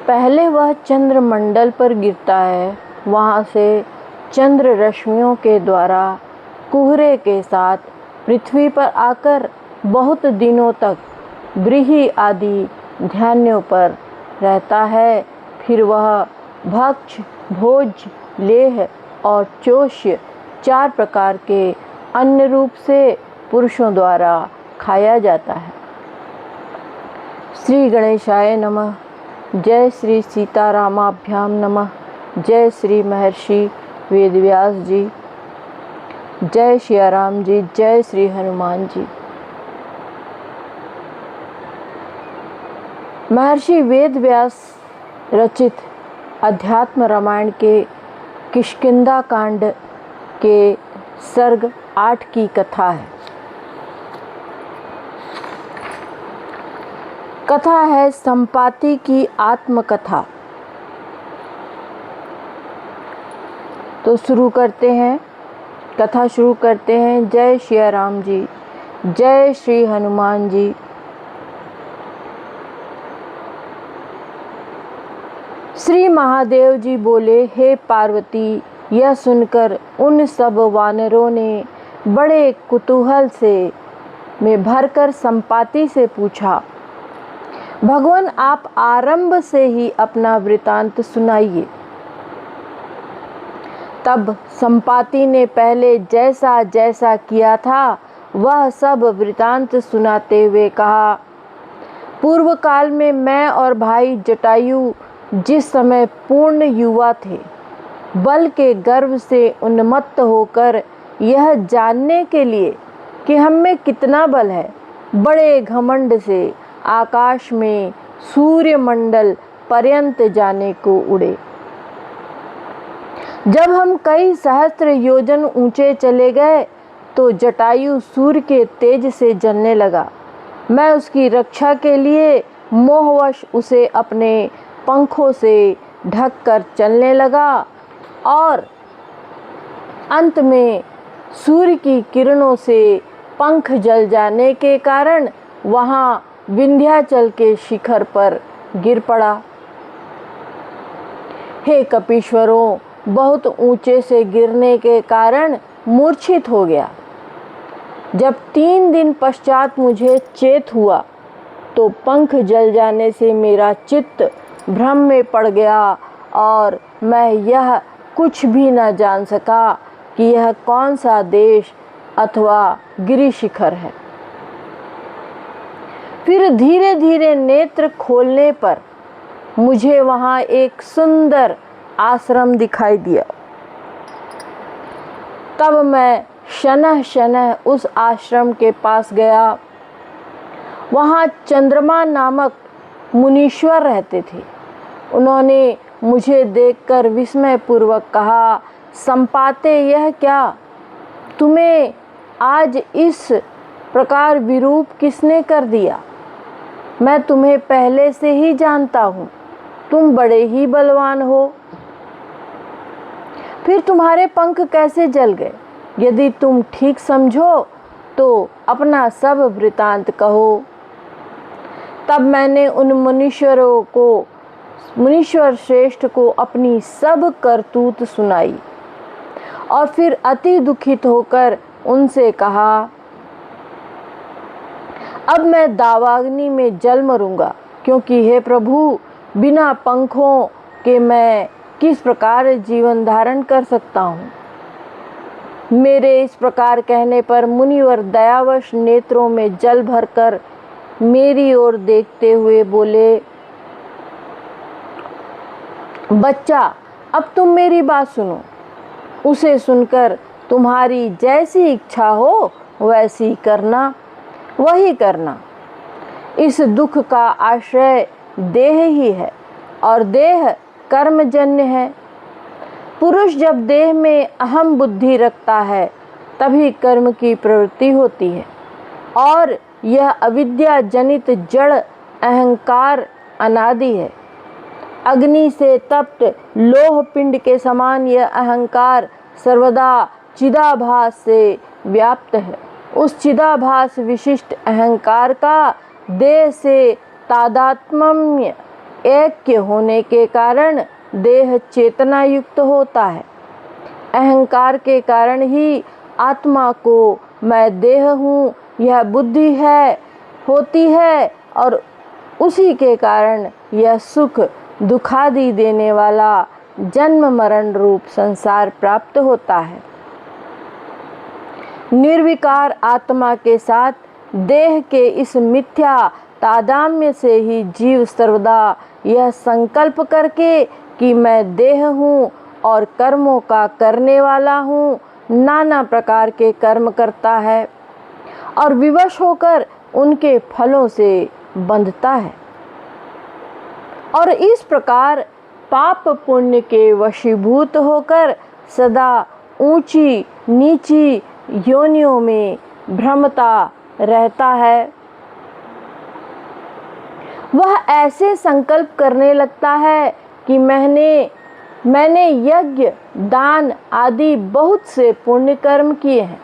पहले वह चंद्रमंडल पर गिरता है, वहाँ से चंद्र रश्मियों के द्वारा कुहरे के साथ पृथ्वी पर आकर बहुत दिनों तक व्रीहि आदि धान्यों पर रहता है। फिर वह भक्ष, भोज, लेह और चोष्य 4 प्रकार के अन्न रूप से पुरुषों द्वारा खाया जाता है। श्री गणेशाय नमः। जय श्री सीतारामाभ्याम नमः। जय श्री महर्षि वेदव्यास जी। जय सियाराम जी। जय श्री हनुमान जी। महर्षि वेदव्यास रचित अध्यात्म रामायण के किष्किंधा कांड के सर्ग 8 की कथा है। कथा है संपाति की आत्मकथा। तो शुरू करते हैं, कथा शुरू करते हैं। जय सियाराम जी। जय श्री हनुमान जी। श्री महादेव जी बोले, हे पार्वती, यह सुनकर उन सब वानरों ने बड़े कुतूहल से में भरकर संपाति से पूछा, भगवान आप आरंभ से ही अपना वृतांत सुनाइए। तब संपाति ने पहले जैसा जैसा किया था वह सब वृतांत सुनाते हुए कहा, पूर्व काल में मैं और भाई जटायु जिस समय पूर्ण युवा थे, बल के गर्व से उन्मत्त होकर यह जानने के लिए कि हम में कितना बल है, बड़े घमंड से आकाश में सूर्य मंडल पर्यंत जाने को उड़े। जब हम कई सहस्त्र योजन ऊंचे चले गए तो जटायु सूर्य के तेज से जलने लगा। मैं उसकी रक्षा के लिए मोहवश उसे अपने पंखों से ढककर चलने लगा और अंत में सूर्य की किरणों से पंख जल जाने के कारण वहां विंध्याचल के शिखर पर गिर पड़ा। हे कपीश्वरों, बहुत ऊंचे से गिरने के कारण मूर्छित हो गया। जब 3 दिन पश्चात मुझे चेत हुआ तो पंख जल जाने से मेरा चित्त भ्रम में पड़ गया और मैं यह कुछ भी न जान सका कि यह कौन सा देश अथवा गिरि शिखर है। फिर धीरे धीरे नेत्र खोलने पर मुझे वहाँ एक सुंदर आश्रम दिखाई दिया। तब मैं शनह शनह उस आश्रम के पास गया। वहाँ चंद्रमा नामक मुनीश्वर रहते थे। उन्होंने मुझे देखकर विस्मयपूर्वक कहा, संपाते, यह क्या? तुम्हें आज इस प्रकार विरूप किसने कर दिया? मैं तुम्हें पहले से ही जानता हूँ, तुम बड़े ही बलवान हो। फिर तुम्हारे पंख कैसे जल गए? यदि तुम ठीक समझो तो अपना सब वृतांत कहो। तब मैंने उन मुनीश्वर श्रेष्ठ को अपनी सब करतूत सुनाई और फिर अति दुखित होकर उनसे कहा, अब मैं दावाग्नि में जल मरूंगा, क्योंकि हे प्रभु, बिना पंखों के मैं किस प्रकार जीवन धारण कर सकता हूँ। मेरे इस प्रकार कहने पर मुनिवर दयावश नेत्रों में जल भरकर मेरी ओर देखते हुए बोले, बच्चा, अब तुम मेरी बात सुनो। उसे सुनकर तुम्हारी जैसी इच्छा हो वैसी करना, वही करना। इस दुख का आश्रय देह ही है और देह कर्मजन्य है। पुरुष जब देह में अहम बुद्धि रखता है तभी कर्म की प्रवृत्ति होती है और यह अविद्या जनित जड़ अहंकार अनादि है। अग्नि से तप्त लोह पिंड के समान यह अहंकार सर्वदा चिदाभास से व्याप्त है। उस चिदाभास विशिष्ट अहंकार का देह से तादात्म्य ऐक्य होने के कारण देह चेतना युक्त होता है। अहंकार के कारण ही आत्मा को मैं देह हूँ, यह बुद्धि है होती है और उसी के कारण यह सुख दुखादि देने वाला जन्म मरण रूप संसार प्राप्त होता है। निर्विकार आत्मा के साथ देह के इस मिथ्या तादात्म्य से ही जीव सर्वदा यह संकल्प करके कि मैं देह हूँ और कर्मों का करने वाला हूँ, नाना प्रकार के कर्म करता है और विवश होकर उनके फलों से बंधता है और इस प्रकार पाप पुण्य के वशीभूत होकर सदा ऊंची नीची योनियों में भ्रमता रहता है। वह ऐसे संकल्प करने लगता है कि मैंने यज्ञ दान आदि बहुत से पुण्य कर्म किए हैं,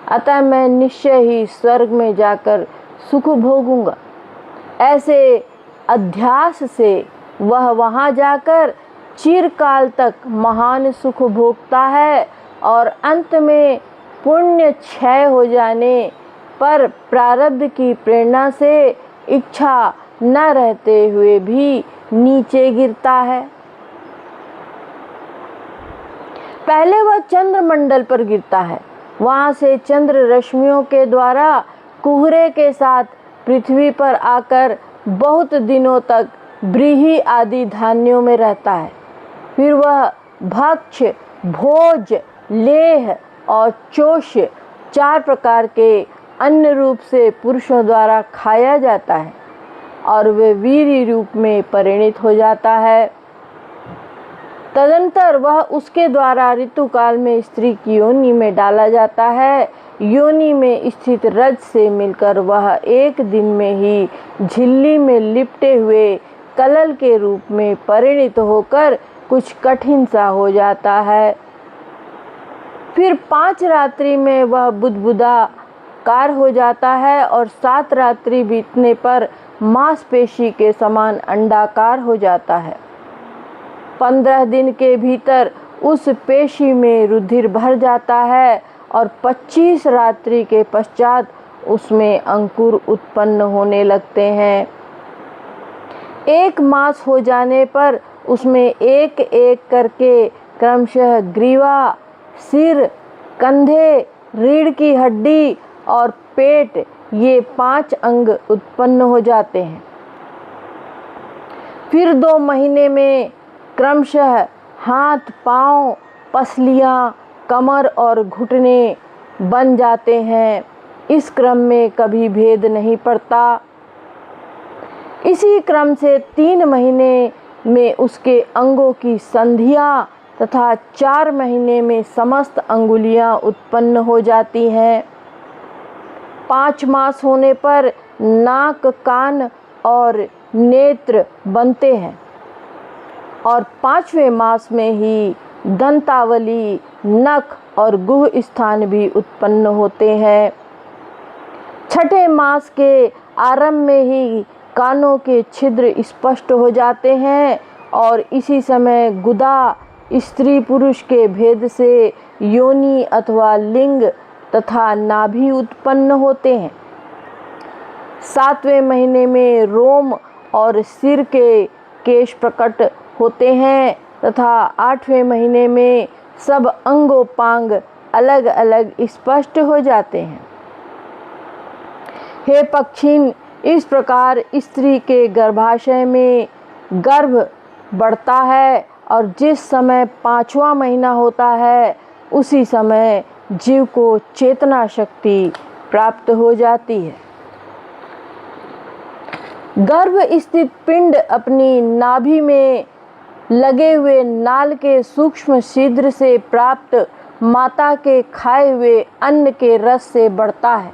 अतः मैं निश्चय ही स्वर्ग में जाकर सुख भोगूंगा। ऐसे अध्यास से वह वहां जाकर चिरकाल तक महान सुख भोगता है और अंत में पुण्य क्षय हो जाने पर प्रारब्ध की प्रेरणा से इच्छा न रहते हुए भी नीचे गिरता है। पहले वह चंद्रमंडल पर गिरता है, वहां से चंद्र रश्मियों के द्वारा कुहरे के साथ पृथ्वी पर आकर बहुत दिनों तक व्रीहि आदि धान्यों में रहता है। फिर वह भक्ष भोज लेह और चोष 4 प्रकार के अन्न रूप से पुरुषों द्वारा खाया जाता है और वे वीर्य रूप में परिणित हो जाता है। तदंतर वह उसके द्वारा ऋतुकाल में स्त्री की योनि में डाला जाता है। योनि में स्थित रज से मिलकर वह एक दिन में ही झिल्ली में लिपटे हुए कलल के रूप में परिणित होकर कुछ कठिन सा हो जाता है। फिर 5 रात्रि में वह बुदबुदाकार हो जाता है और 7 रात्रि बीतने पर मांसपेशी के समान अंडाकार हो जाता है। 15 दिन के भीतर उस पेशी में रुधिर भर जाता है और 25 रात्रि के पश्चात उसमें अंकुर उत्पन्न होने लगते हैं। 1 मास हो जाने पर उसमें एक एक करके क्रमशः ग्रीवा, सिर, कंधे, रीढ़ की हड्डी और पेट ये 5 अंग उत्पन्न हो जाते हैं। फिर 2 महीने में क्रमशः हाथ, पांव, पसलियां, कमर और घुटने बन जाते हैं। इस क्रम में कभी भेद नहीं पड़ता। इसी क्रम से 3 महीने में उसके अंगों की संधियां तथा 4 महीने में समस्त अंगुलियां उत्पन्न हो जाती हैं। 5 मास होने पर नाक, कान और नेत्र बनते हैं और 5वें मास में ही दंतावली, नख और गुह स्थान भी उत्पन्न होते हैं। 6ठे मास के आरंभ में ही कानों के छिद्र स्पष्ट हो जाते हैं और इसी समय गुदा स्त्री पुरुष के भेद से योनि अथवा लिंग तथा नाभि उत्पन्न होते हैं। 7वें महीने में रोम और सिर के केश प्रकट होते हैं तथा 8वें महीने में सब अंगोपांग अलग अलग स्पष्ट हो जाते हैं। हे पक्षिन, इस प्रकार स्त्री के गर्भाशय में गर्भ बढ़ता है और जिस समय 5वां महीना होता है उसी समय जीव को चेतना शक्ति प्राप्त हो जाती है। गर्भ स्थित पिंड अपनी नाभि में लगे हुए नाल के सूक्ष्म छिद्र से प्राप्त माता के खाए हुए अन्न के रस से बढ़ता है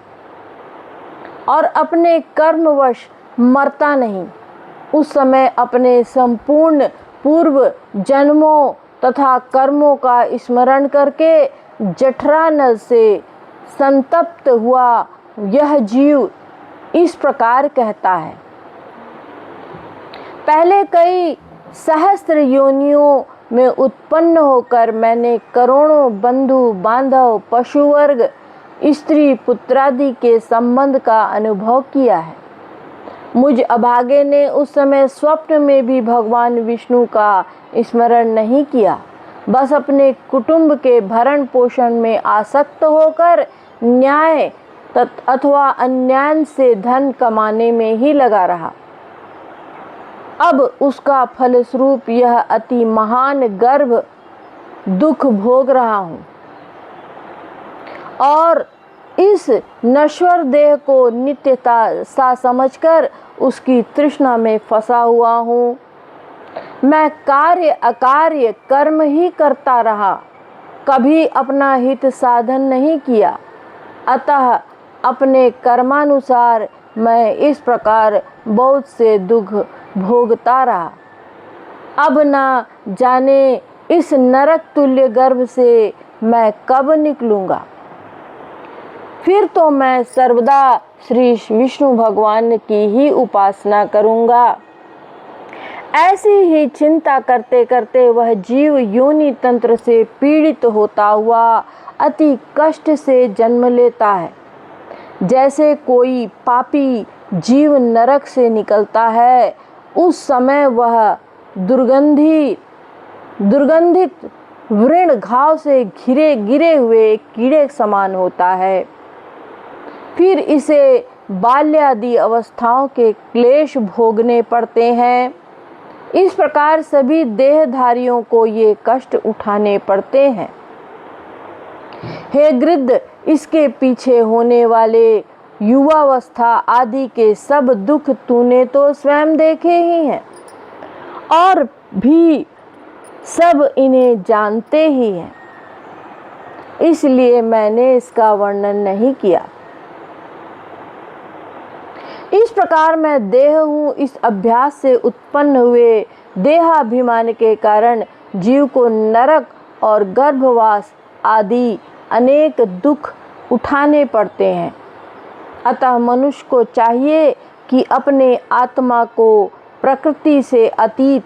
और अपने कर्मवश मरता नहीं। उस समय अपने संपूर्ण पूर्व जन्मों तथा कर्मों का स्मरण करके जठरा नल से संतप्त हुआ यह जीव इस प्रकार कहता है, पहले कई सहस्त्र योनियों में उत्पन्न होकर मैंने करोड़ों बंधु बांधव, पशु वर्ग, स्त्री पुत्रादि के संबंध का अनुभव किया है। मुझ अभागे ने उस समय स्वप्न में भी भगवान विष्णु का स्मरण नहीं किया, बस अपने कुटुंब के भरण पोषण में आसक्त होकर न्याय अथवा अन्याय से धन कमाने में ही लगा रहा। अब उसका फलस्वरूप यह अति महान गर्भ दुख भोग रहा हूँ और इस नश्वर देह को नित्यता सा समझकर उसकी तृष्णा में फंसा हुआ हूँ। मैं कार्य अकार्य कर्म ही करता रहा, कभी अपना हित साधन नहीं किया, अतः अपने कर्मानुसार मैं इस प्रकार बहुत से दुख भोगता रहा। अब न जाने इस नरक तुल्य गर्भ से मैं कब निकलूँगा। फिर तो मैं सर्वदा श्री विष्णु भगवान की ही उपासना करूँगा। ऐसी ही चिंता करते करते वह जीव योनि तंत्र से पीड़ित होता हुआ अति कष्ट से जन्म लेता है। जैसे कोई पापी जीव नरक से निकलता है, उस समय वह दुर्गंधित व्रण घाव से गिरे हुए कीड़े समान होता है। फिर इसे बाल्यादि अवस्थाओं के क्लेश भोगने पड़ते हैं। इस प्रकार सभी देहधारियों को ये कष्ट उठाने पड़ते हैं। हे गृध्र, इसके पीछे होने वाले युवावस्था आदि के सब दुख तूने तो स्वयं देखे ही हैं और भी सब इन्हें जानते ही हैं, इसलिए मैंने इसका वर्णन नहीं किया। इस प्रकार मैं देह हूँ, इस अभ्यास से उत्पन्न हुए देहाभिमान के कारण जीव को नरक और गर्भवास आदि अनेक दुख उठाने पड़ते हैं। अतः मनुष्य को चाहिए कि अपने आत्मा को प्रकृति से अतीत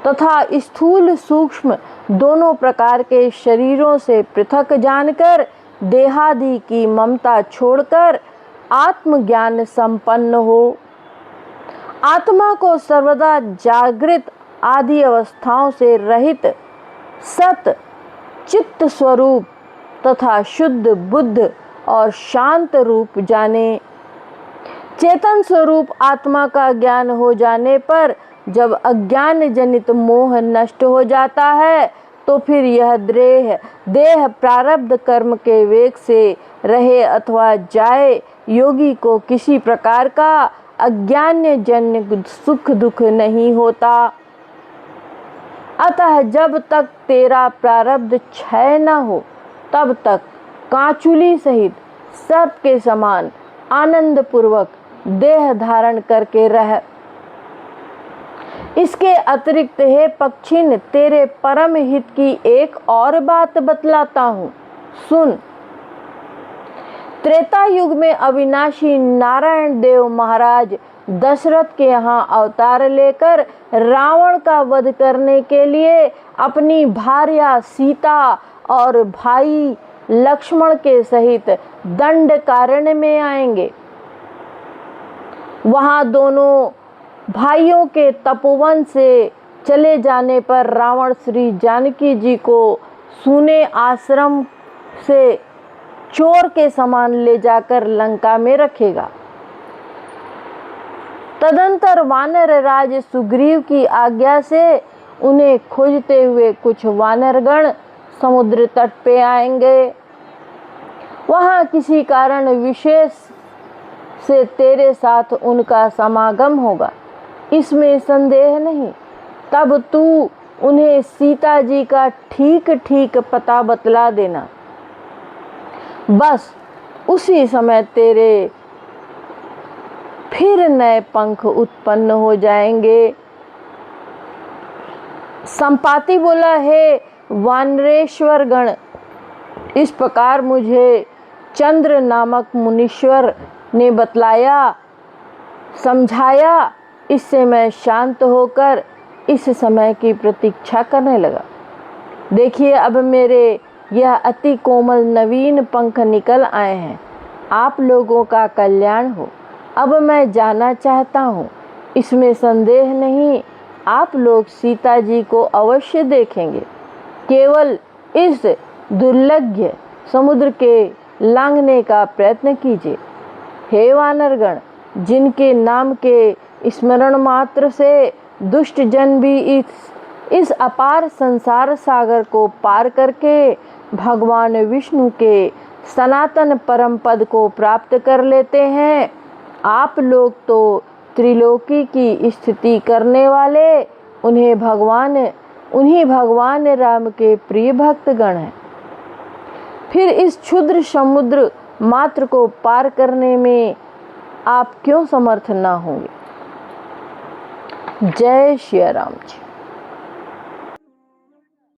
तथा स्थूल सूक्ष्म दोनों प्रकार के शरीरों से पृथक जानकर देहादि की ममता छोड़कर आत्मज्ञान संपन्न हो। आत्मा को सर्वदा जागृत आदि अवस्थाओं से रहित सत चित्त स्वरूप तथा शुद्ध बुद्ध और शांत रूप जाने। चेतन स्वरूप आत्मा का ज्ञान हो जाने पर जब अज्ञान जनित मोह नष्ट हो जाता है, तो फिर यह देह प्रारब्ध कर्म के वेग से रहे अथवा जाए, योगी को किसी प्रकार का अज्ञान्य जन्य सुख दुख नहीं होता। अतः जब तक तेरा प्रारब्ध क्षय न हो, तब तक कांचुली सहित सर्प के समान आनंद पूर्वक देह धारण करके रह। इसके अतिरिक्त हे पक्षिन, तेरे परम हित की एक और बात बतलाता हूँ, सुन। त्रेता युग में अविनाशी नारायण देव महाराज दशरथ के यहाँ अवतार लेकर रावण का वध करने के लिए अपनी भार्या सीता और भाई लक्ष्मण के सहित दंडकारण्य में आएंगे। वहाँ दोनों भाइयों के तपोवन से चले जाने पर रावण श्री जानकी जी को सूने आश्रम से चोर के समान ले जाकर लंका में रखेगा। तदंतर वानर राज सुग्रीव की आज्ञा से उन्हें खोजते हुए कुछ वानरगण समुद्र तट पे आएंगे। वहाँ किसी कारण विशेष से तेरे साथ उनका समागम होगा, इसमें संदेह नहीं। तब तू उन्हें सीता जी का ठीक ठीक पता बतला देना। बस उसी समय तेरे फिर नए पंख उत्पन्न हो जाएंगे। संपाति बोला, हे वानरेश्वर गण, इस प्रकार मुझे चंद्र नामक मुनीश्वर ने बतलाया, समझाया इससे मैं शांत होकर इस समय की प्रतीक्षा करने लगा। देखिए, अब मेरे यह अति कोमल नवीन पंख निकल आए हैं। आप लोगों का कल्याण हो। अब मैं जाना चाहता हूँ, इसमें संदेह नहीं। आप लोग सीता जी को अवश्य देखेंगे। केवल इस दुर्लभ समुद्र के लांघने का प्रयत्न कीजिए। हे वानरगण, जिनके नाम के स्मरण मात्र से दुष्ट जन भी इस अपार संसार सागर को पार करके भगवान विष्णु के सनातन परम पद को प्राप्त कर लेते हैं, आप लोग तो त्रिलोकी की स्थिति करने वाले उन्हीं भगवान राम के प्रिय भक्तगण हैं। फिर इस क्षुद्र समुद्र मात्र को पार करने में आप क्यों समर्थ ना होंगे। जय श्री राम जी।